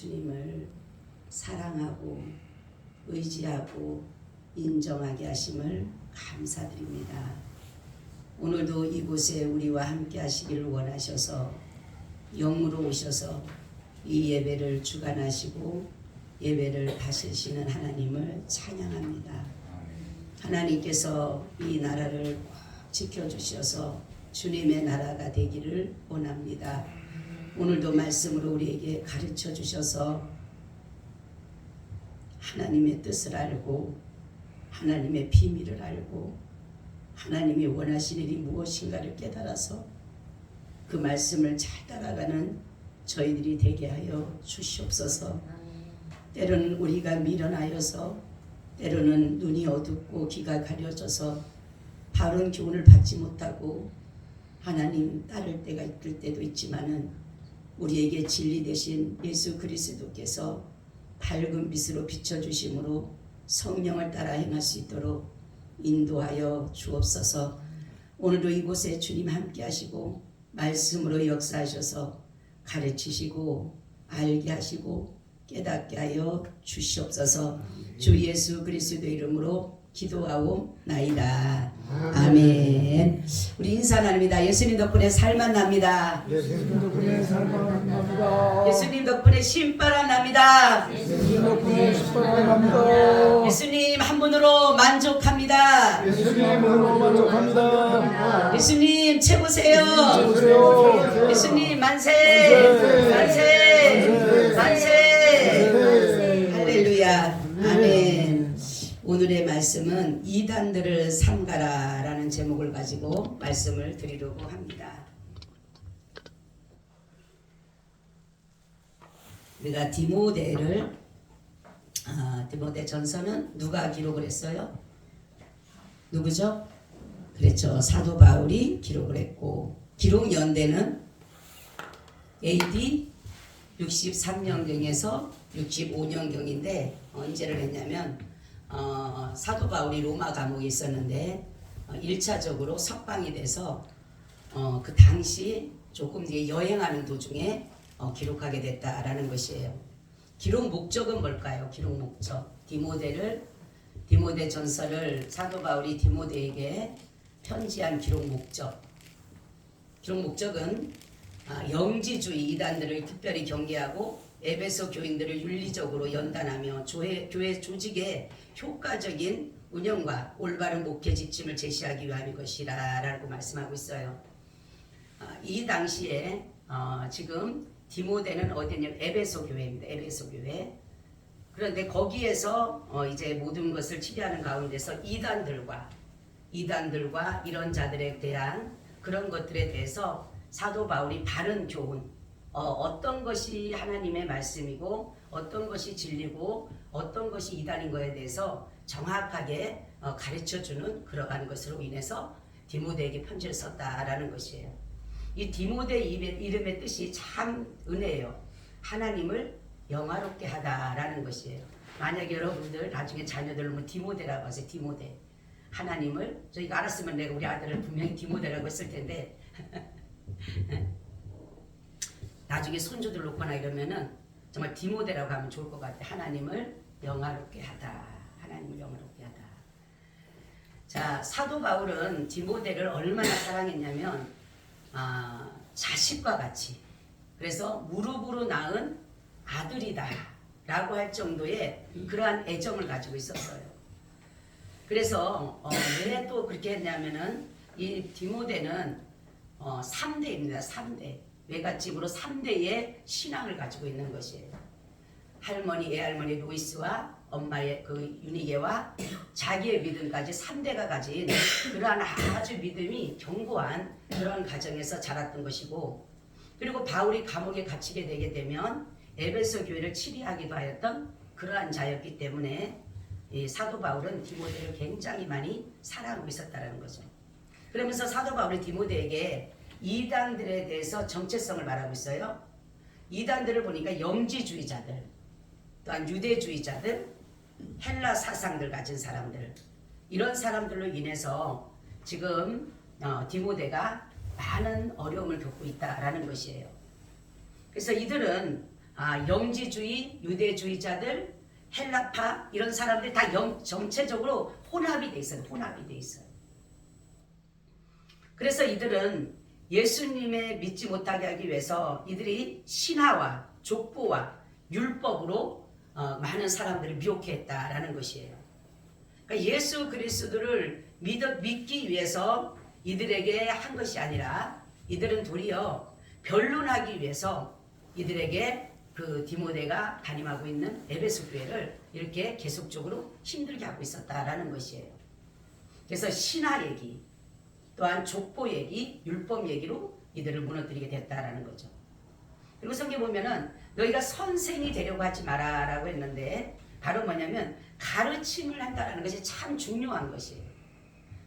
주님을 사랑하고 의지하고 인정하게 하심을 감사드립니다. 오늘도 이곳에 우리와 함께 하시기를 원하셔서 영으로 오셔서 이 예배를 주관하시고 예배를 다스리시는 하나님을 찬양합니다. 하나님께서 이 나라를 꼭 지켜주셔서 주님의 나라가 되기를 원합니다. 오늘도 말씀으로 우리에게 가르쳐 주셔서 하나님의 뜻을 알고 하나님의 비밀을 알고 하나님이 원하시는 일이 무엇인가를 깨달아서 그 말씀을 잘 따라가는 저희들이 되게 하여 주시옵소서. 때로는 우리가 미련하여서 때로는 눈이 어둡고 귀가 가려져서 바른 교훈을 받지 못하고 하나님 따를 때가 있을 때도 있지만은 우리에게 진리 되신 예수 그리스도께서 밝은 빛으로 비춰주심으로 성령을 따라 행할 수 있도록 인도하여 주옵소서. 오늘도 이곳에 주님 함께 하시고 말씀으로 역사하셔서 가르치시고 알게 하시고 깨닫게 하여 주시옵소서. 주 예수 그리스도 이름으로 기도하옵나이다. 아멘. 우리 인사 나눕니다. 예수님 덕분에 살만 납니다. 예수님 덕분에 살만 납니다. 예수님 덕분에 신바람 납니다. 예수님 덕분에 신바람 납니다. 예수님 한 분으로 만족합니다. 예수님으로 만족합니다. 예수님 최고세요. 최고세요. 예수님 만세 만세 만세. 할렐루야. 아멘. 오늘의 말씀은 이단들을 삼가라 라는 제목을 가지고 말씀을 드리려고 합니다. 우리가 디모데를 디모데 전서는 누가 기록을 했어요? 누구죠? 그렇죠. 사도 바울이 기록을 했고 기록 연대는 AD 63년경에서 65년경인데 언제를 했냐면 사도 바울이 로마 감옥에 있었는데 1차적으로 석방이 돼서 그 당시 조금 뒤에 여행하는 도중에 기록하게 됐다라는 것이에요. 기록 목적은 뭘까요? 기록 목적. 디모데 전서를 사도 바울이 디모데에게 편지한 기록 목적. 기록 목적은 영지주의 이단들을 특별히 경계하고 에베소 교인들을 윤리적으로 연단하며 교회 조직의 효과적인 운영과 올바른 목회 지침을 제시하기 위한 것이라 라고 말씀하고 있어요. 이 당시에 지금 디모데는 어디냐면 에베소 교회입니다. 에베소 교회. 그런데 거기에서 이제 모든 것을 치료하는 가운데서 이단들과 이런 자들에 대한 그런 것들에 대해서 사도 바울이 바른 교훈, 어떤 것이 하나님의 말씀이고 어떤 것이 진리고 어떤 것이 이단인 것에 대해서 정확하게 가르쳐주는 그러한 것으로 인해서 디모데에게 편지를 썼다라는 것이에요. 이 디모데 이름의 뜻이 참 은혜예요. 하나님을 영화롭게 하다라는 것이에요. 만약에 여러분들 나중에 자녀들 뭐 디모데라고 하세요. 디모데. 하나님을 저희가 알았으면 내가 우리 아들을 분명히 디모데라고 했을 텐데 나중에 손주들 놓거나 이러면은 정말 디모데라고 하면 좋을 것 같아. 하나님을 영화롭게 하다. 하나님을 영화롭게 하다. 자, 사도 바울은 디모데를 얼마나 사랑했냐면 자식과 같이. 그래서 무릎으로 낳은 아들이다 라고 할 정도의 그러한 애정을 가지고 있었어요. 그래서 왜 또 그렇게 했냐면은 이 디모데는 3대입니다. 3대. 외갓집으로 3대의 신앙을 가지고 있는 것이에요. 할머니, 애할머니 로이스와 엄마의 그 유니게와 자기의 믿음까지 3대가 가진 그러한 아주 믿음이 견고한 그런 가정에서 자랐던 것이고, 그리고 바울이 감옥에 갇히게 되게 되면 에베소 교회를 치리하기도 하였던 그러한 자였기 때문에 이 사도 바울은 디모데를 굉장히 많이 사랑하고 있었다는 거죠. 그러면서 사도 바울이 디모데에게 이단들에 대해서 정체성을 말하고 있어요. 이단들을 보니까 영지주의자들, 또한 유대주의자들, 헬라 사상들 가진 사람들, 이런 사람들로 인해서 지금 디모데가 많은 어려움을 겪고 있다라는 것이에요. 그래서 이들은 영지주의, 유대주의자들, 헬라파 이런 사람들이 다 정체적으로 혼합이 돼 있어요. 혼합이 돼 있어요. 그래서 이들은 예수님의 믿지 못하게 하기 위해서 이들이 신화와 족보와 율법으로 많은 사람들을 미혹했다라는 것이에요. 그러니까 예수 그리스도를 믿기 위해서 이들에게 한 것이 아니라 이들은 도리어 변론하기 위해서 이들에게 그 디모데가 담임하고 있는 에베소 교회를 이렇게 계속적으로 힘들게 하고 있었다라는 것이에요. 그래서 신화 얘기, 또한 족보 얘기, 율법 얘기로 이들을 무너뜨리게 됐다라는 거죠. 그리고 성경 보면은 너희가 선생이 되려고 하지 마라라고 했는데 바로 뭐냐면 가르침을 한다라는 것이 참 중요한 것이에요.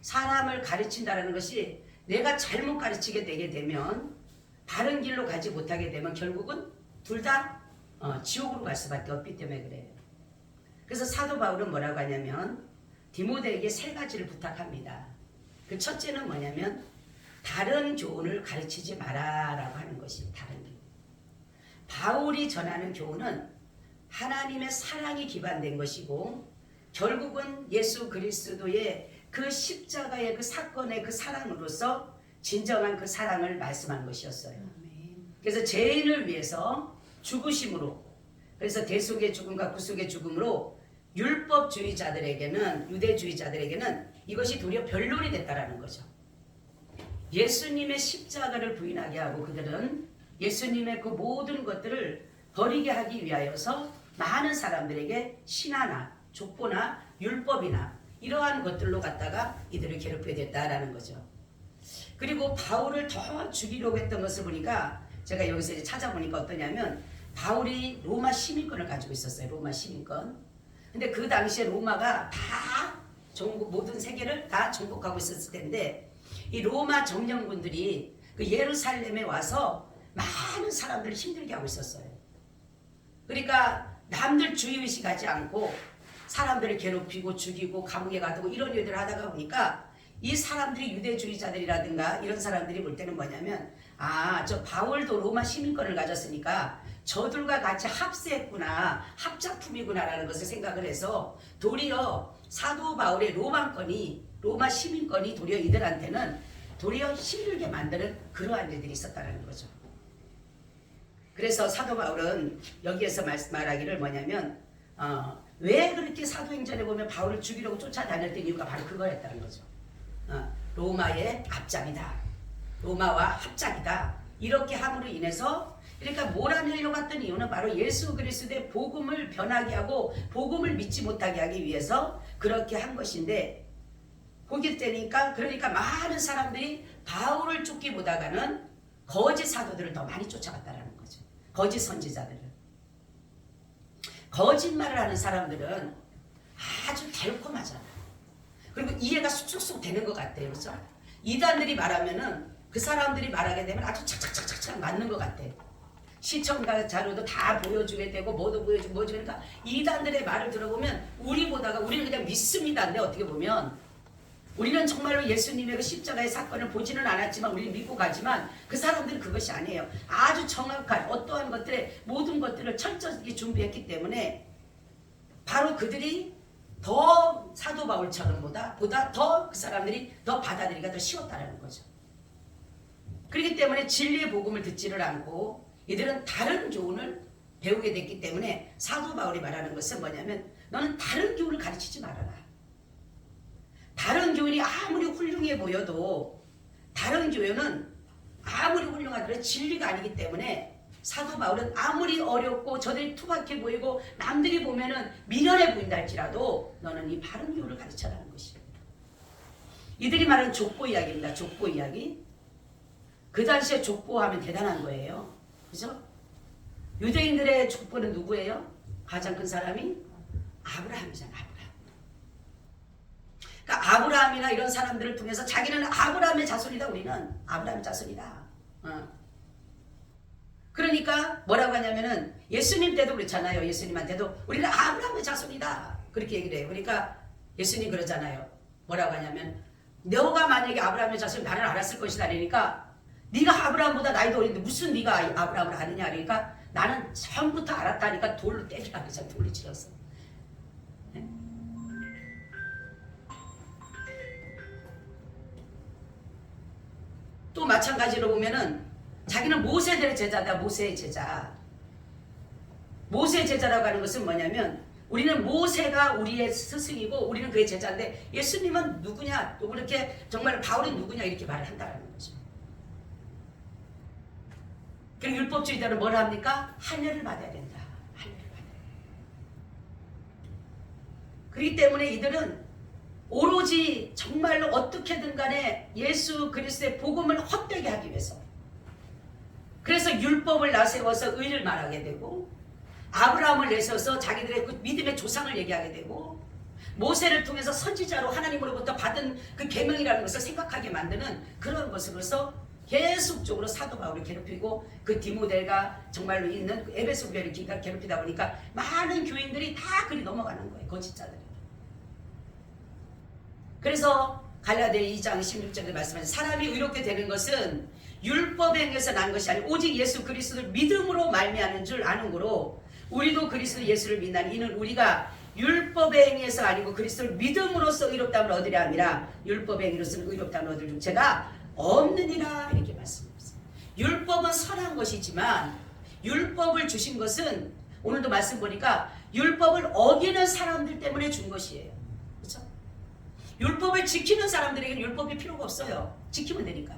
사람을 가르친다라는 것이 내가 잘못 가르치게 되게 되면 바른 길로 가지 못하게 되면 결국은 둘 다 지옥으로 갈 수밖에 없기 때문에 그래요. 그래서 사도 바울은 뭐라고 하냐면 디모데에게 세 가지를 부탁합니다. 그 첫째는 뭐냐면 다른 교훈을 가르치지 마라라고 하는 것이 다른 교훈. 바울이 전하는 교훈은 하나님의 사랑이 기반된 것이고 결국은 예수 그리스도의 그 십자가의 그 사건의 그 사랑으로서 진정한 그 사랑을 말씀한 것이었어요. 그래서 죄인을 위해서 죽으심으로, 그래서 대속의 죽음과 구속의 죽음으로 율법주의자들에게는, 유대주의자들에게는 이것이 도리어 변론이 됐다라는 거죠. 예수님의 십자가를 부인하게 하고 그들은 예수님의 그 모든 것들을 버리게 하기 위하여서 많은 사람들에게 신화나 족보나 율법이나 이러한 것들로 갖다가 이들을 괴롭게 됐다라는 거죠. 그리고 바울을 더 죽이려고 했던 것을 보니까 제가 여기서 이제 찾아보니까 어떠냐면 바울이 로마 시민권을 가지고 있었어요. 로마 시민권. 근데 그 당시에 로마가 다 모든 세계를 다 정복하고 있었을 텐데 이 로마 정령군들이 그 예루살렘에 와서 많은 사람들을 힘들게 하고 있었어요. 그러니까 남들 주의의식하지 않고 사람들을 괴롭히고 죽이고 감옥에 가두고 이런 일들을 하다가 보니까 이 사람들이 유대주의자들이라든가 이런 사람들이 볼 때는 뭐냐면 저 바울도 로마 시민권을 가졌으니까 저들과 같이 합세했구나, 합작품이구나 라는 것을 생각을 해서 도리어 사도 바울의 로마 시민권이 도리어 이들한테는 도리어 힘들게 만드는 그러한 일들이 있었다는 거죠. 그래서 사도 바울은 여기에서 말하기를 뭐냐면 왜 그렇게 사도행전에 보면 바울을 죽이려고 쫓아다녔던 이유가 바로 그거였다는 거죠. 로마의 앞장이다. 로마와 합작이다. 이렇게 함으로 인해서 그러니까 몰아내려고 했던 이유는 바로 예수 그리스도의 복음을 변하게 하고 복음을 믿지 못하게 하기 위해서 그렇게 한 것인데 거기 때니까 그러니까 많은 사람들이 바울을 쫓기보다가는 거짓 사도들을 더 많이 쫓아갔다라는 거죠. 거짓 선지자들을. 거짓말을 하는 사람들은 아주 달콤하잖아. 그리고 이해가 쑥쑥 되는 것 같아요. 그렇죠? 이단들이 말하면은 그 사람들이 말하게 되면 아주 착착착착 맞는 것 같아. 시청자 자료도 다 보여주게 되고 뭐도 보여주고 뭐죠. 그러니까 이단들의 말을 들어보면 우리는 그냥 믿습니다인데 어떻게 보면 우리는 정말로 예수님의 그 십자가의 사건을 보지는 않았지만 우리는 믿고 가지만 그 사람들은 그것이 아니에요. 아주 정확한 어떠한 것들의 모든 것들을 철저히 준비했기 때문에 바로 그들이 더 사도 바울처럼 보다 더 그 사람들이 더 받아들이기가 더 쉬웠다는 거죠. 그렇기 때문에 진리의 복음을 듣지를 않고 이들은 다른 교훈을 배우게 됐기 때문에 사도 바울이 말하는 것은 뭐냐면 너는 다른 교훈을 가르치지 말아라. 다른 교훈이 아무리 훌륭해 보여도 다른 교훈은 아무리 훌륭하더라도 진리가 아니기 때문에 사도 바울은 아무리 어렵고 저들이 투박해 보이고 남들이 보면은 미련해 보인다 할지라도 너는 이 바른 교훈을 가르쳐라는 것이에요. 이들이 말하는 족보 이야기입니다. 족보 이야기. 그 당시에 족보하면 대단한 거예요. 그죠? 유대인들의 족보는 누구예요? 가장 큰 사람이 아브라함이잖아. 그러니까 아브라함이나 이런 사람들을 통해서 자기는 아브라함의 자손이다. 우리는 아브라함의 자손이다. 그러니까 뭐라고 하냐면은 예수님 때도 그렇잖아요. 예수님한테도 우리는 아브라함의 자손이다. 그렇게 얘기를 해요. 그러니까 예수님 그러잖아요. 뭐라고 하냐면 너가 만약에 아브라함의 자손 나를 알았을 것이다. 그러니까 네가 아브라함보다 나이도 어린데 무슨 네가 아브라함을 아느냐. 그러니까 나는 처음부터 알았다니까 돌로 때리라 그래서 돌로 치렀어. 네? 또 마찬가지로 보면은 자기는 모세들의 제자다. 모세의 제자. 모세의 제자라고 하는 것은 뭐냐면 우리는 모세가 우리의 스승이고 우리는 그의 제자인데 예수님은 누구냐? 또 그렇게 정말 바울이 누구냐 이렇게 말을 한다는 거죠. 그리고 율법주의자는 뭘 합니까? 할례를 받아야 된다. 할례를 받아야 된다. 그렇기 때문에 이들은 오로지 정말로 어떻게든 간에 예수 그리스도의 복음을 헛되게 하기 위해서 그래서 율법을 나세워서 의를 말하게 되고 아브라함을 내세워서 자기들의 그 믿음의 조상을 얘기하게 되고 모세를 통해서 선지자로 하나님으로부터 받은 그 계명이라는 것을 생각하게 만드는 그런 것으로서 계속적으로 사도 바울을 괴롭히고 그 디모데가 정말로 있는 그 에베소 교회를 괴롭히다 보니까 많은 교인들이 다 그리 넘어가는 거예요. 거짓자들이. 그래서 갈라디아 2장 16절에 말씀하신 사람이 의롭게 되는 것은 율법에 의해서 난 것이 아니고 오직 예수 그리스도를 믿음으로 말미암는 줄 아는 거로 우리도 그리스도 예수를 믿나니 이는 우리가 율법에 의해서 아니고 그리스도를 믿음으로써 의롭다함을 얻으려 함이라 율법에 의해서는 의롭다함을 얻을 줄제가 없느니라 이렇게 말씀하셨어요. 율법은 선한 것이지만 율법을 주신 것은 오늘도 말씀 보니까 율법을 어기는 사람들 때문에 준 것이에요. 그렇죠? 율법을 지키는 사람들에게는 율법이 필요가 없어요. 지키면 되니까.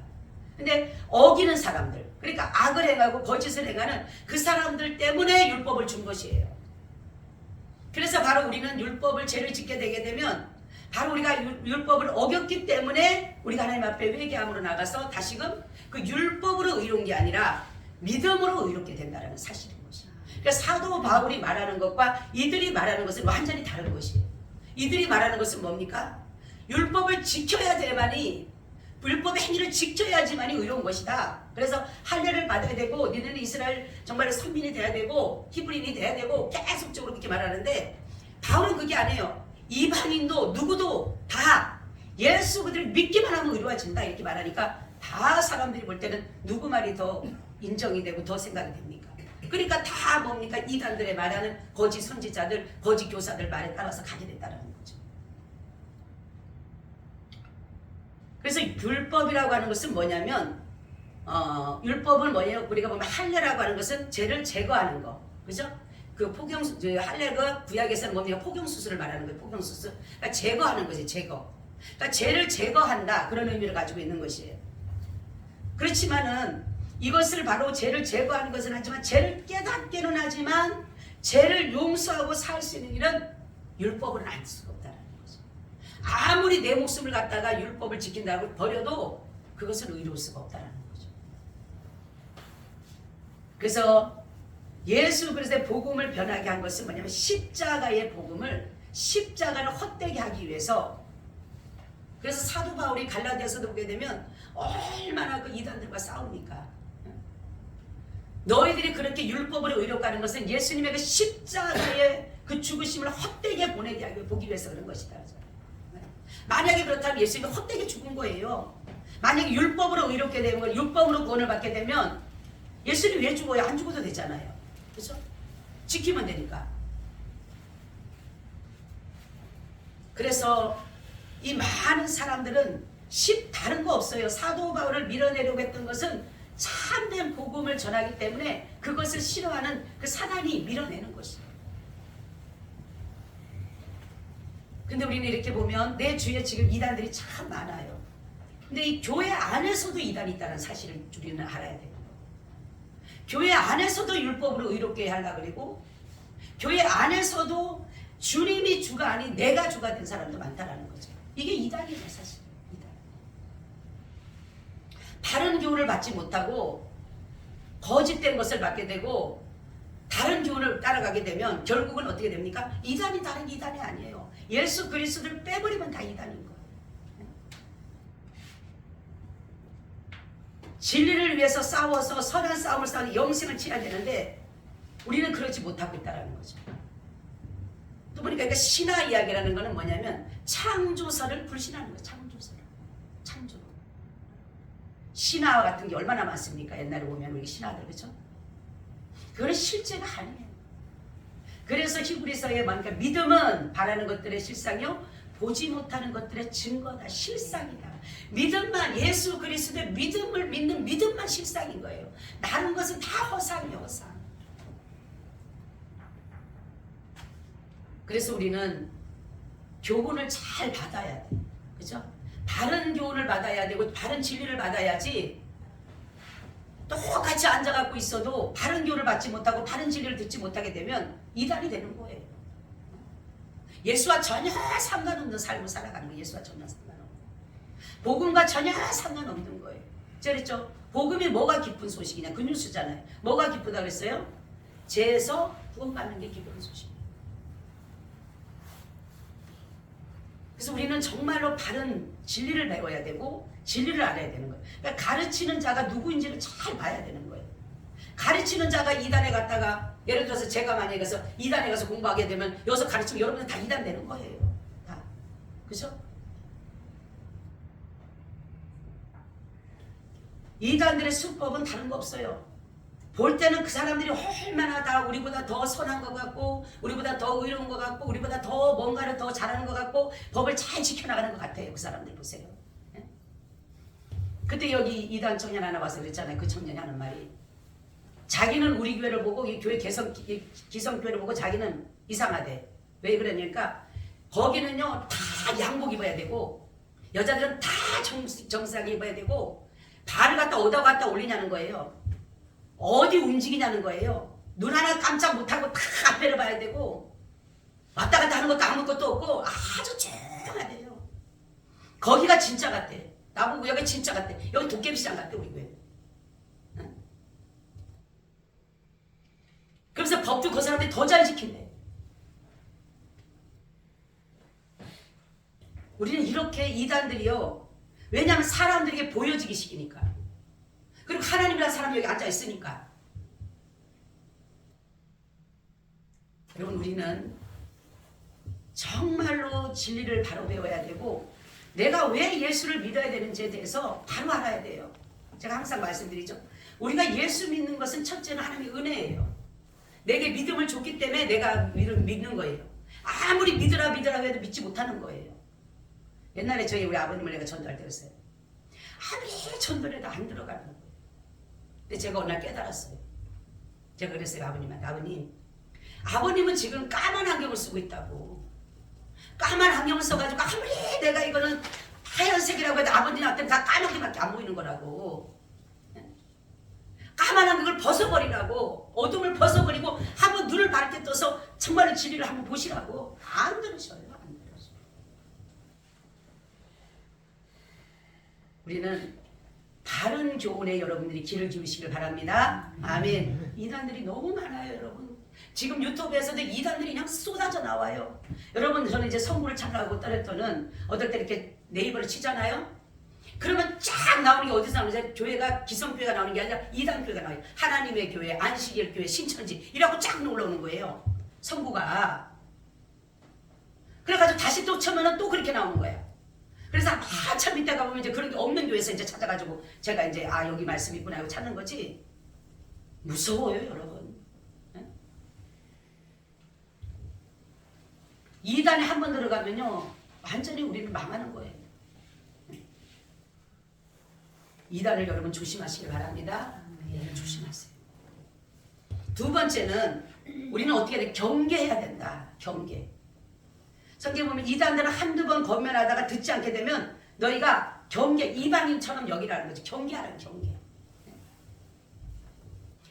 근데 어기는 사람들, 그러니까 악을 행하고 거짓을 행하는 그 사람들 때문에 율법을 준 것이에요. 그래서 바로 우리는 율법을 죄를 짓게 되게 되면 바로 우리가 율법을 어겼기 때문에 우리가 하나님 앞에 회개함으로 나가서 다시금 그 율법으로 의로운 게 아니라 믿음으로 의롭게 된다는 사실인 것이에요. 그러니까 사도 바울이 말하는 것과 이들이 말하는 것은 완전히 다른 것이에요. 이들이 말하는 것은 뭡니까? 율법을 지켜야 돼만이 율법의 행위를 지켜야지만이 의로운 것이다. 그래서 할례를 받아야 되고 너희는 이스라엘 정말 선민이 돼야 되고 히브리인이 돼야 되고 계속적으로 그렇게 말하는데 바울은 그게 아니에요. 이방인도 누구도 다 예수 그들을 믿기만 하면 의로워진다 이렇게 말하니까 다 사람들이 볼 때는 누구 말이 더 인정이 되고 더 생각이 됩니까? 그러니까 다 뭡니까? 이단들의 말하는 거짓 선지자들, 거짓 교사들 말에 따라서 가게 된다는 거죠. 그래서 율법이라고 하는 것은 뭐냐면 율법은 뭐예요? 우리가 보면 할례라고 하는 것은 죄를 제거하는 거, 그죠? 그 할례가 구약에서는 뭡니까? 포경수술을 말하는 거예요. 포경수술. 그러니까 제거하는 거지, 제거. 그러니까 죄를 제거한다 그런 의미를 가지고 있는 것이에요. 그렇지만은 이것을 바로 죄를 제거하는 것은 하지만 죄를 깨닫기는 하지만 죄를 용서하고 살 수 있는 일은 율법을 알 수가 없다는 거죠. 아무리 내 목숨을 갖다가 율법을 지킨다고 버려도 그것은 의로울 수가 없다는 거죠. 그래서 예수 그리스도의 복음을 변하게 한 것은 뭐냐면 십자가의 복음을 십자가를 헛되게 하기 위해서. 그래서 사도 바울이 갈라디아서도 보게 되면 얼마나 그 이단들과 싸웁니까? 너희들이 그렇게 율법으로 의롭가는 것은 예수님의 그 십자가의 그 죽으심을 헛되게 보기 위해서 그런 것이다. 만약에 그렇다면 예수님이 헛되게 죽은 거예요. 만약에 율법으로 의롭게 되는 걸 율법으로 구원을 받게 되면 예수님이 왜 죽어요? 안 죽어도 되잖아요. 그렇죠? 지키면 되니까. 그래서 이 많은 사람들은 다른 거 없어요. 사도 바울을 밀어내려고 했던 것은 참된 복음을 전하기 때문에 그것을 싫어하는 그 사단이 밀어내는 것이에요. 근데 우리는 이렇게 보면 내 주위에 지금 이단들이 참 많아요. 근데 이 교회 안에서도 이단이 있다는 사실을 우리는 알아야 돼요. 교회 안에서도 율법으로 의롭게 하려고 그러고 교회 안에서도 주님이 주가 아닌 내가 주가 된 사람도 많다라는 거죠. 이게 이단이에요, 사실. 이단. 바른 교훈을 받지 못하고 거짓된 것을 받게 되고 다른 교훈을 따라가게 되면 결국은 어떻게 됩니까? 이단이 다른 게 이단이 아니에요. 예수 그리스도를 빼버리면 다 이단인 거예요. 진리를 위해서 싸워서 선한 싸움을 싸우는 영생을 치러야 되는데 우리는 그러지 못하고 있다는 거죠. 또 보니까 그러니까 신화 이야기라는 거는 뭐냐면 창조설을 불신하는 거예요. 창조설을. 창조. 신화 같은 게 얼마나 많습니까? 옛날에 보면 우리 신화들, 그렇죠? 그거는 실제가 아니에요. 그래서 히브리서에 보니까 믿음은 바라는 것들의 실상이요 보지 못하는 것들의 증거다. 실상이다. 믿음만 예수 그리스도의 믿음을 믿는 믿음만 실상인 거예요. 다른 것은 다 허상이에요. 허상. 그래서 우리는 교훈을 잘 받아야 돼. 그죠? 바른 교훈을 받아야 되고 바른 진리를 받아야지 똑같이 앉아갖고 있어도 바른 교훈을 받지 못하고 바른 진리를 듣지 못하게 되면 이단이 되는 거예요. 예수와 전혀 상관없는 삶을 살아가는 거예요. 예수와 전혀 상관없는 복음과 전혀 상관없는 거예요. 제가 그랬죠? 복음이 뭐가 기쁜 소식이냐? 그 뉴스잖아요. 뭐가 기쁘다 그랬어요? 죄에서 구원받는 게 기쁜 소식이에요. 그래서 우리는 정말로 바른 진리를 배워야 되고 진리를 알아야 되는 거예요. 그러니까 가르치는 자가 누구인지를 잘 봐야 되는 거예요. 가르치는 자가 이단에 갔다가 예를 들어서 제가 만약에 가서 이단에 가서 공부하게 되면 여기서 가르치면 여러분들 다 이단 되는 거예요. 다. 그죠? 이단들의 수법은 다른 거 없어요. 볼 때는 그 사람들이 얼마나 다 우리보다 더 선한 것 같고 우리보다 더 의로운 것 같고 우리보다 더 뭔가를 더 잘하는 것 같고 법을 잘 지켜나가는 것 같아요. 그 사람들 보세요. 예? 그때 여기 이단 청년 하나 와서 그랬잖아요. 그 청년이 하는 말이 자기는 우리 교회를 보고 이 교회 기성교회를 보고 자기는 이상하대. 왜 그러냐니까 거기는요 다 양복 입어야 되고 여자들은 다 정스하게 입어야 되고 발을 갖다 오다 갔다 올리냐는 거예요. 어디 움직이냐는 거예요. 눈 하나 깜짝 못하고 다 앞에를 봐야 되고 왔다 갔다 하는 것도 아무것도 없고 아주 조용하대요. 거기가 진짜 같대. 나보고 여기 진짜 같대. 여기 도깨비시장 같대 우리 교회. 응? 그래서 법도 그 사람들이 더 잘 지킨대. 우리는 이렇게 이단들이요. 왜냐하면 사람들에게 보여지기 식이니까. 그리고 하나님이라는 사람이 여기 앉아 있으니까. 여러분 우리는 정말로 진리를 바로 배워야 되고 내가 왜 예수를 믿어야 되는지에 대해서 바로 알아야 돼요. 제가 항상 말씀드리죠. 우리가 예수 믿는 것은 첫째는 하나님의 은혜예요. 내게 믿음을 줬기 때문에 내가 믿는 거예요. 아무리 믿으라 해도 믿지 못하는 거예요. 옛날에 저희 우리 아버님을 내가 전도할 때 그랬어요. 아무리 전도해도 안 들어가는 거예요. 근데 제가 어느 날 깨달았어요. 제가 그랬어요. 아버님한테. 아버님은 지금 까만 안경을 쓰고 있다고. 까만 안경을 써가지고 아무리 내가 이거는 하얀색이라고 해도 아버님한테는 다 까맣게밖에 안 보이는 거라고. 까만 안경을 벗어버리라고. 어둠을 벗어버리고 한번 눈을 밝게 떠서 정말로 진리를 한번 보시라고. 안 들으셔요. 안 들으셔요. 우리는 바른 교훈에 여러분들이 귀를 기울이시길 바랍니다. 아멘. 이단들이 너무 많아요, 여러분. 지금 유튜브에서도 이단들이 그냥 쏟아져 나와요. 여러분, 저는 이제 선물을 찾아가고 떨었더는 어떨 때 이렇게 네이버를 치잖아요. 그러면 쫙 나오는 게 어디서 나오는지 교회가 기성교회가 나오는 게 아니라 이단교회가 나와요. 하나님의 교회, 안식일 교회, 신천지 이라고 쫙 올라오는 거예요. 선구가. 그래가지고 다시 또 쳐면은 또 그렇게 나오는 거예요. 그래서 한참 밑에 가보면 이제 그런 게 없는 교회에서 이제 찾아가지고 제가 이제 여기 말씀 있구나 하고 찾는 거지. 무서워요, 여러분. 네? 이단에 한 번 들어가면요 완전히 우리는 망하는 거예요. 네? 이단을 여러분 조심하시길 바랍니다. 네, 조심하세요. 두 번째는 우리는 어떻게 해야 돼? 경계해야 된다. 경계. 성경에 보면 이단들은 한두 번 권면하다가 듣지 않게 되면 너희가 이방인처럼 여기라는 거지. 경계하라는 경계.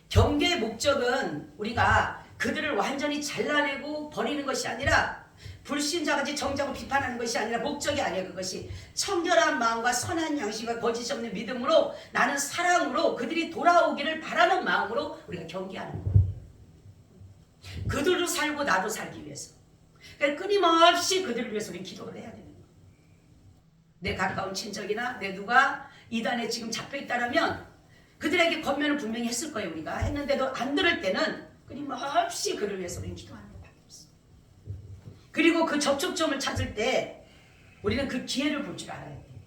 경계의 목적은 우리가 그들을 완전히 잘라내고 버리는 것이 아니라 불신자같이 정죄하고 비판하는 것이 아니라 목적이 아니에요. 그것이 청결한 마음과 선한 양심과 거짓 없는 믿음으로 나는 사랑으로 그들이 돌아오기를 바라는 마음으로 우리가 경계하는 거예요. 그들도 살고 나도 살기 위해서. 그러니까 끊임없이 그들을 위해서 우리는 기도를 해야 되는 거예요. 내 가까운 친척이나 내 누가 이단에 지금 잡혀있다면 그들에게 권면을 분명히 했을 거예요. 우리가 했는데도 안 들을 때는 끊임없이 그를 위해서 우리는 기도하는 것밖에 없어요. 그리고 그 접촉점을 찾을 때 우리는 그 기회를 볼 줄 알아야 돼요.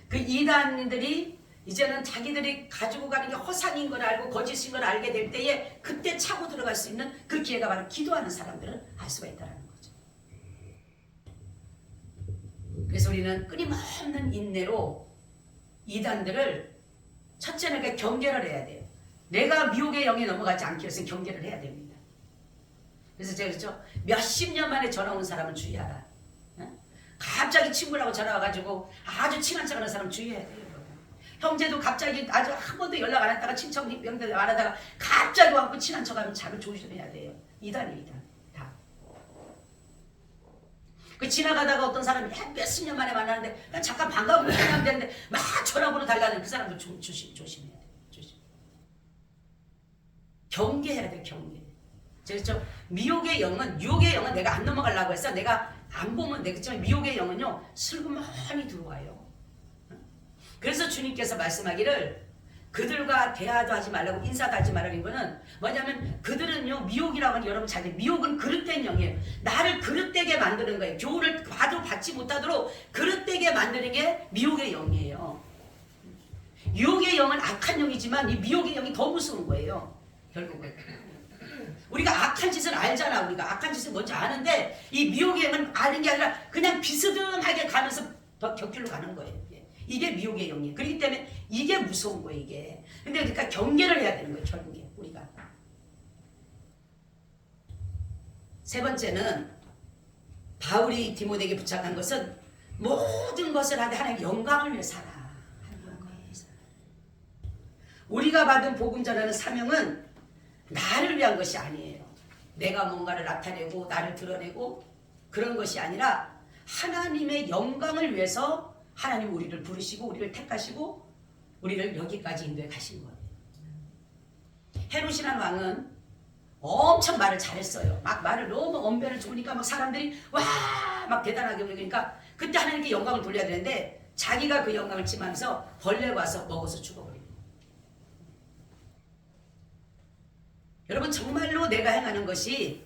그 이단들이 이제는 자기들이 가지고 가는 게 허상인 걸 알고 거짓인 걸 알게 될 때에 그때 차고 들어갈 수 있는 그 기회가 바로 기도하는 사람들은 알 수가 있다는 거죠. 그래서 우리는 끊임없는 인내로 이단들을 첫째는 경계를 해야 돼요. 내가 미혹의 영에 넘어가지 않기 위해서 경계를 해야 됩니다. 그래서 제가 그랬죠. 몇십 년 만에 전화 온 사람은 주의하라. 갑자기 친구라고 전화 와가지고 아주 친한 척하는 사람 주의해야 돼요. 형제도 갑자기 아주 한 번도 연락 안 했다가 친척 명절 안 하다가 갑자기 와서 친한 척하면 잘 조심해야 돼요. 이단이에요, 이단. 다. 그 지나가다가 어떤 사람이 몇십 년 만에 만나는데 그냥 잠깐 반가워 하면 되는데 막 전화번호 달라는 그 사람도 조심해야 돼요. 조심. 경계해야 돼요, 경계. 그렇죠? 미혹의 영은 유혹의 영은 내가 안 넘어가려고 했어. 내가 안 보면 되겠지만 미혹의 영은요 슬그머니 들어와요. 그래서 주님께서 말씀하기를 그들과 대화도 하지 말라고 인사도 하지 말라고 한 거는 뭐냐면 그들은요 미혹이라고 하는 여러분 잘 미혹은 그릇된 영이에요. 나를 그릇되게 만드는 거예요. 교훈을 봐도 받지 못하도록 그릇되게 만드는 게 미혹의 영이에요. 유혹의 영은 악한 영이지만 이 미혹의 영이 더 무서운 거예요. 결국은 우리가 악한 짓을 알잖아. 우리가 악한 짓을 뭔지 아는데 이 미혹의 영은 아는 게 아니라 그냥 비스듬하게 가면서 더 곁길로 가는 거예요. 이게 미혹의 영이에요. 그렇기 때문에 이게 무서운 거예요. 이게. 근데 그러니까 경계를 해야 되는 거예요. 결국에 우리가. 세 번째는 바울이 디모데에게 부탁한 것은 모든 것을 하되 하나님의 영광을 위해 살아. 하나님의 영광을 위해 살아. 우리가 받은 복음 전하는 사명은 나를 위한 것이 아니에요. 내가 뭔가를 나타내고 나를 드러내고 그런 것이 아니라 하나님의 영광을 위해서 하나님 우리를 부르시고 우리를 택하시고 우리를 여기까지 인도해 가신 거예요. 헤롯이라는 왕은 엄청 말을 잘했어요. 막 말을 너무 언변을 좋으니까 막 사람들이 와 막 대단하게 그러니까 그때 하나님께 영광을 돌려야 되는데 자기가 그 영광을 침하면서 벌레가 와서 먹어서 죽어버린 거예요. 여러분 정말로 내가 행하는 것이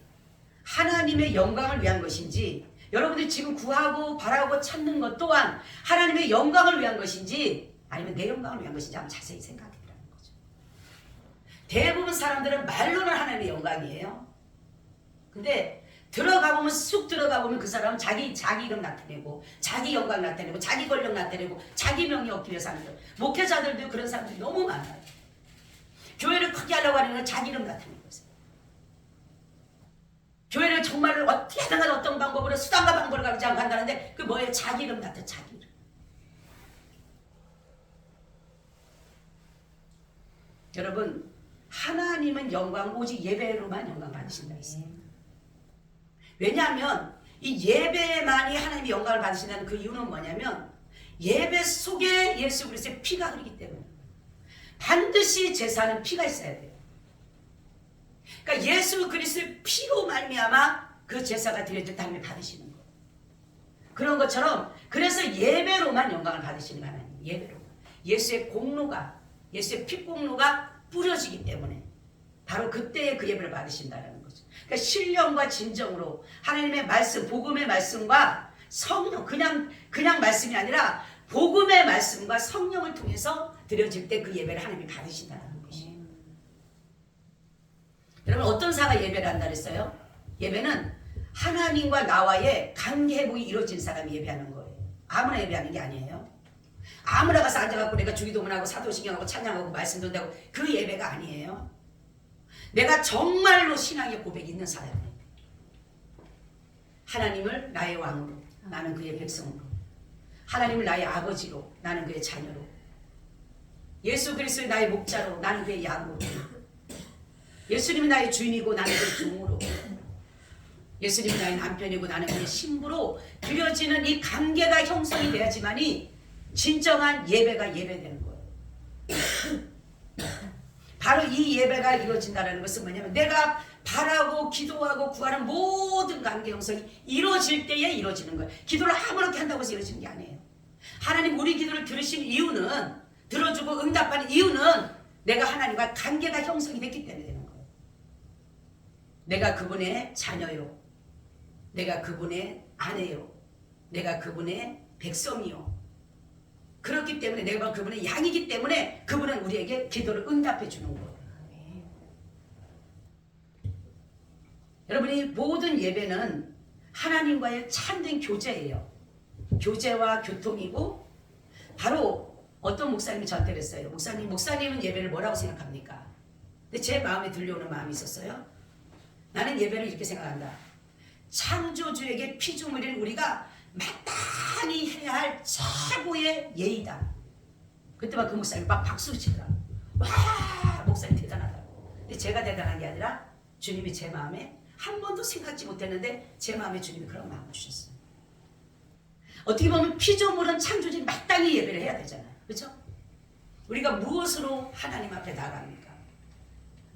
하나님의 영광을 위한 것인지 여러분들이 지금 구하고 바라고 찾는 것 또한 하나님의 영광을 위한 것인지 아니면 내 영광을 위한 것인지 한번 자세히 생각해 보라는 거죠. 대부분 사람들은 말로는 하나님의 영광이에요. 근데 들어가 보면 쑥 들어가 보면 그 사람은 자기 이름 나타내고 자기 영광 나타내고 자기 권력 나타내고 자기 명예 얻기 위해서 하는 거예요. 목회자들도 그런 사람들이 너무 많아요. 교회를 크게 하려고 하는 건 자기 이름 나타내는 거예요. 교회를 정말 어떻게든 어떤 방법으로 수단과 방법을 가지지 않고 한다는데 그 뭐예요? 자기 이름 나타 자기 이름. 여러분 하나님은 영광 오직 예배로만 영광 받으신다 했어요. 왜냐하면 이 예배만이 하나님의 영광을 받으신다는 그 이유는 뭐냐면 예배 속에 예수 그리스도의 피가 흐르기 때문에 반드시 제사는 피가 있어야 돼요. 그러니까 예수 그리스도의 피로 말미암아 그 제사가 드려질 때 하나님이 받으시는 거예요. 그런 것처럼 그래서 예배로만 영광을 받으시는 거 하나님. 예배로만. 예수의 공로가 예수의 피 공로가 뿌려지기 때문에 바로 그때에 그 예배를 받으신다는 거죠. 그러니까 신령과 진정으로 하나님의 말씀, 복음의 말씀과 성령, 그냥 말씀이 아니라 복음의 말씀과 성령을 통해서 드려질 때 그 예배를 하나님이 받으신다는 것이에요. 여러분 어떤 사가 예배를 한다 그랬어요? 예배는 하나님과 나와의 관계 회복이 이루어진 사람이 예배하는 거예요. 아무나 예배하는 게 아니에요. 아무나 가서 앉아갖고 내가 주기도문하고 사도신경하고 찬양하고 말씀 듣는다고 그 예배가 아니에요. 내가 정말로 신앙의 고백이 있는 사람이에요. 하나님을 나의 왕으로, 나는 그의 백성으로, 하나님을 나의 아버지로, 나는 그의 자녀로, 예수 그리스도의 나의 목자로, 나는 그의 양으로, 예수님이 나의 주인이고 나는 그의 종으로, 예수님이 나의 남편이고 나는 그의 신부로 드려지는 이 관계가 형성이 돼야지만이 진정한 예배가 예배되는 거예요. 바로 이 예배가 이루어진다는 것은 뭐냐면 내가 바라고 기도하고 구하는 모든 관계 형성이 이루어질 때에 이루어지는 거예요. 기도를 아무렇게 한다고 해서 이루어지는 게 아니에요. 하나님 우리 기도를 들으신 이유는, 들어주고 응답하는 이유는 내가 하나님과 관계가 형성이 됐기 때문에 되는 거예요. 내가 그분의 자녀요, 내가 그분의 아내요, 내가 그분의 백성이요, 그렇기 때문에 내가 그분의 양이기 때문에 그분은 우리에게 기도를 응답해 주는 거예요. 여러분이 모든 예배는 하나님과의 참된 교제예요. 교제와 교통이고 바로 어떤 목사님이 저한테 그랬어요. 목사님은 예배를 뭐라고 생각합니까? 근데 제 마음에 들려오는 마음이 있었어요. 나는 예배를 이렇게 생각한다. 창조주에게 피조물인 우리가 마땅히 해야 할 최고의 예의다. 그때 막 그 목사님이 막 박수 치더라. 와, 목사님 대단하다고. 근데 제가 대단한 게 아니라 주님이 제 마음에 한 번도 생각지 못했는데 제 마음에 주님이 그런 마음을 주셨어요. 어떻게 보면 피조물은 창조주에 마땅히 예배를 해야 되잖아요. 그렇죠? 우리가 무엇으로 하나님 앞에 나갑니까?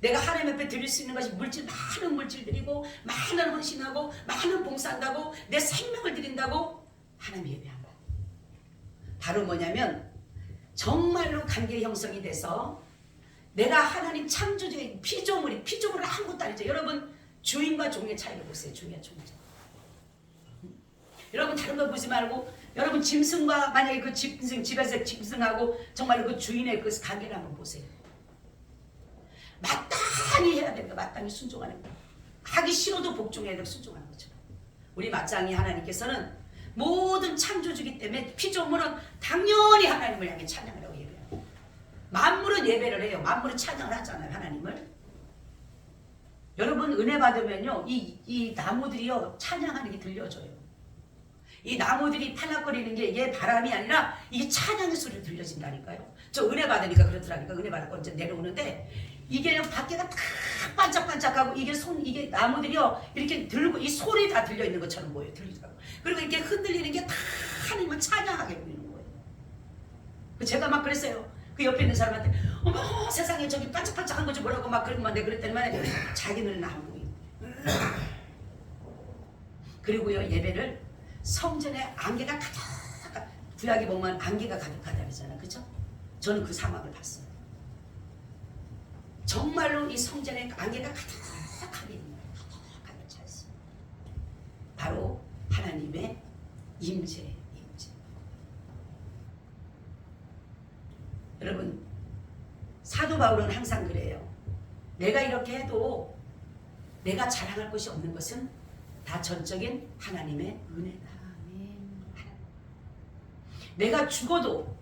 내가 하나님 앞에 드릴 수 있는 것이 많은 물질들이고 많은 헌신하고 많은 봉사한다고 내 생명을 드린다고 하나님 예배한다. 바로 뭐냐면 정말로 관계 형성이 돼서 내가 하나님 창조주의 피조물은 아무것도 아니죠. 여러분 주인과 종의 차이를 보세요. 주인과 종의 차이. 여러분 다른 거 보지 말고 여러분 짐승과 만약에 그 집에서 짐승하고 정말 그 주인의 그 관계를 한번 보세요. 마땅히 해야 되는 거, 마땅히 순종하는 거. 하기 싫어도 복종해야 되고 순종하는 거죠. 우리 마땅히 하나님께서는 모든 창조주기 때문에 피조물은 당연히 하나님을 향해 찬양을 하고 예배해요. 만물은 예배를 해요. 만물은 찬양을 하잖아요. 하나님을. 여러분 은혜 받으면요 이 나무들이요 찬양하는 게 들려져요. 이 나무들이 팔락거리는 게 이게 바람이 아니라 이게 찬양의 소리로 들려진다니까요. 저 은혜 받으니까 그렇더라니까. 은혜 받고 이제 내려오는데 이게 밖에가 탁 반짝반짝하고 이게 나무들이요 이렇게 들고 이 소리 다 들려 있는 것처럼 보여요. 들리더라고. 그리고 이렇게 흔들리는 게 다 하나님을 찬양하게 보이는 거예요. 제가 막 그랬어요. 그 옆에 있는 사람한테 어머 세상에 저기 반짝반짝한 거지 뭐라고 막 그러고 막 내가 그랬더니만 자기 눈에는 안 보이는 거예요. 그리고요 예배를 성전에 안개가 가득, 구약에 보면 안개가 가득하다 그러잖아요. 그렇죠? 저는 그 상황을 봤어요. 정말로 이 성전에 안개가 가득하게 있는 거예요. 가득하게 차 있어요. 바로 하나님의 임재. 여러분 사도 바울은 항상 그래요. 내가 이렇게 해도 내가 자랑할 것이 없는 것은 다 전적인 하나님의 은혜다. 내가 죽어도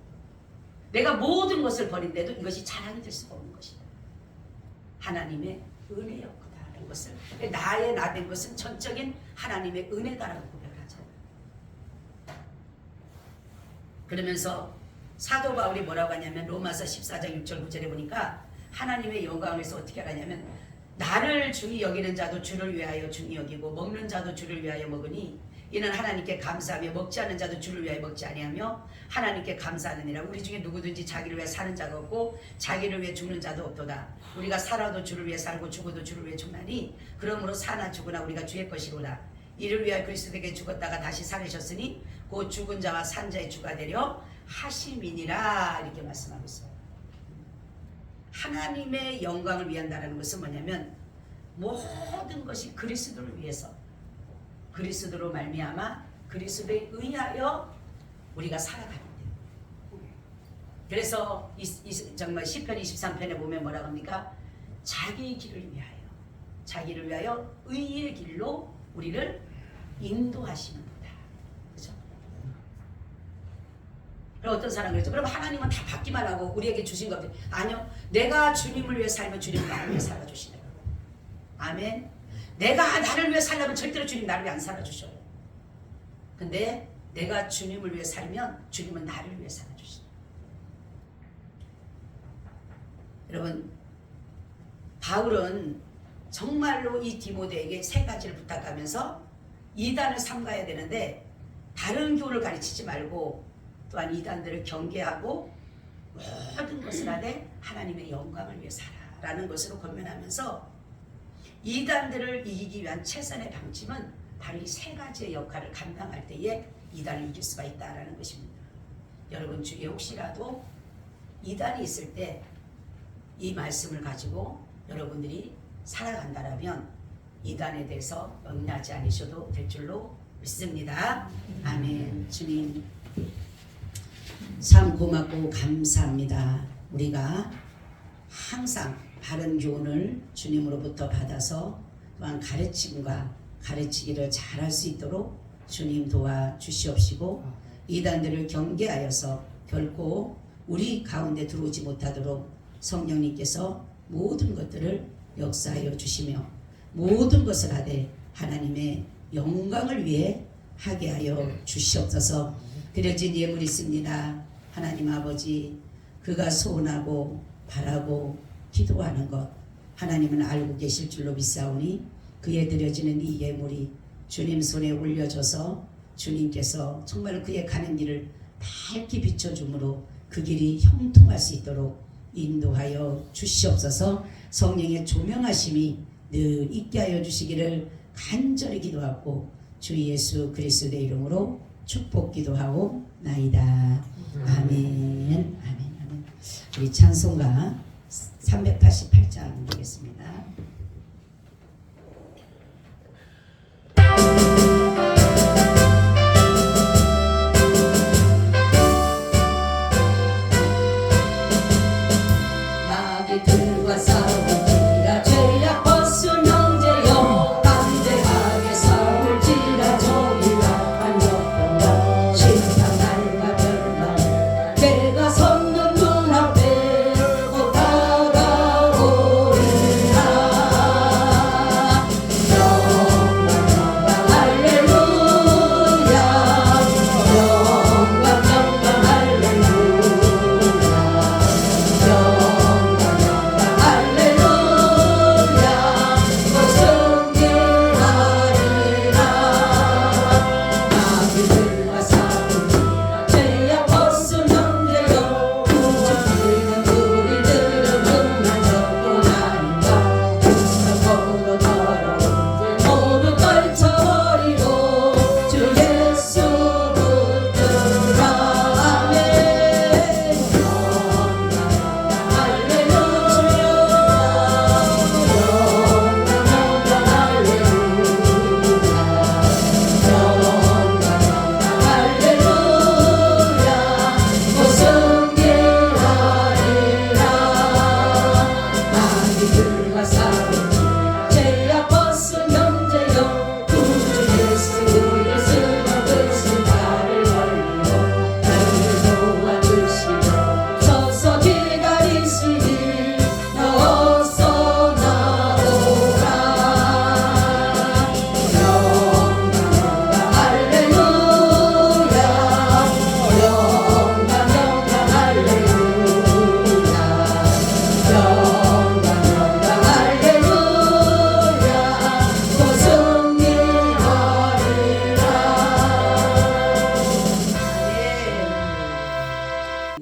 내가 모든 것을 버린데도 이것이 자랑이 될 수가 없는 것이다. 하나님의 은혜였구나라는 것을 나의 나 된 것은 전적인 하나님의 은혜다라고 고백을 하잖아요. 그러면서 사도 바울이 뭐라고 하냐면 로마서 14장 6절 9절에 보니까 하나님의 영광을 위해서 어떻게 하냐면 나를 중히 여기는 자도 주를 위하여 중히 여기고 먹는 자도 주를 위하여 먹으니 이는 하나님께 감사하며 먹지 않는 자도 주를 위하여 먹지 아니하며 하나님께 감사하느니라. 우리 중에 누구든지 자기를 위해 사는 자가 없고 자기를 위해 죽는 자도 없도다. 우리가 살아도 주를 위해 살고 죽어도 주를 위해 죽나니 그러므로 사나 죽으나 우리가 주의 것이로다. 이를 위하여 그리스도에게 죽었다가 다시 살으셨으니 곧 죽은 자와 산 자의 주가 되려 하심이니라. 이렇게 말씀하고 있어요. 하나님의 영광을 위한다는 것은 뭐냐면 모든 것이 그리스도를 위해서 그리스도로 말미암아 그리스도에 의하여 우리가 살아가는 거예요. 그래서 정말 시편 23편에 보면 뭐라고 합니까? 자기의 길을 위하여 의의 길로 우리를 인도하시는 거다. 그렇죠? 그럼 어떤 사람이 그러죠. 그럼 하나님은 다 받기만 하고 우리에게 주신 것 아니요. 내가 주님을 위해 살면 주님은 나를 위해 살아주시네요. 아멘. 내가 나를 위해 살려면 절대로 주님 나를 위해 안 살아주셔요. 근데 내가 주님을 위해 살면 주님은 나를 위해 살아주시네요. 여러분 바울은 정말로 이 디모데에게 세 가지를 부탁하면서 이단을 삼가야 되는데 다른 교를 가르치지 말고 또한 이단들을 경계하고 모든 것을 하되 하나님의 영광을 위해 살아라는 것으로 권면하면서 이단들을 이기기 위한 최선의 방침은 바로 이 세 가지의 역할을 감당할 때에 이단을 이길 수가 있다는 것입니다. 여러분 주위에 혹시라도 이단이 있을 때 이 말씀을 가지고 여러분들이 살아간다라면 이단에 대해서 염려하지 않으셔도 될 줄로 믿습니다. 아멘. 주님 참 고맙고 감사합니다. 우리가 항상 바른 교훈을 주님으로부터 받아서 또한 가르침과 가르치기를 잘할 수 있도록 주님 도와주시옵시고 이단들을 경계하여서 결코 우리 가운데 들어오지 못하도록 성령님께서 모든 것들을 역사하여 주시며 모든 것을 하되 하나님의 영광을 위해 하게 하여 주시옵소서. 드려진 예물이 있습니다. 하나님 아버지, 그가 소원하고 바라고 기도하는 것 하나님은 알고 계실 줄로 믿사오니 그에 드려지는 이 예물이 주님 손에 올려져서 주님께서 정말 그의 가는 길을 밝게 비춰주므로 그 길이 형통할 수 있도록 인도하여 주시옵소서. 성령의 조명하심이 늘 있게 하여 주시기를 간절히 기도하고 주 예수 그리스도의 이름으로 축복 기도하고 나이다. 아멘. 아멘. 아멘. 우리 찬송가 388장 보겠습니다.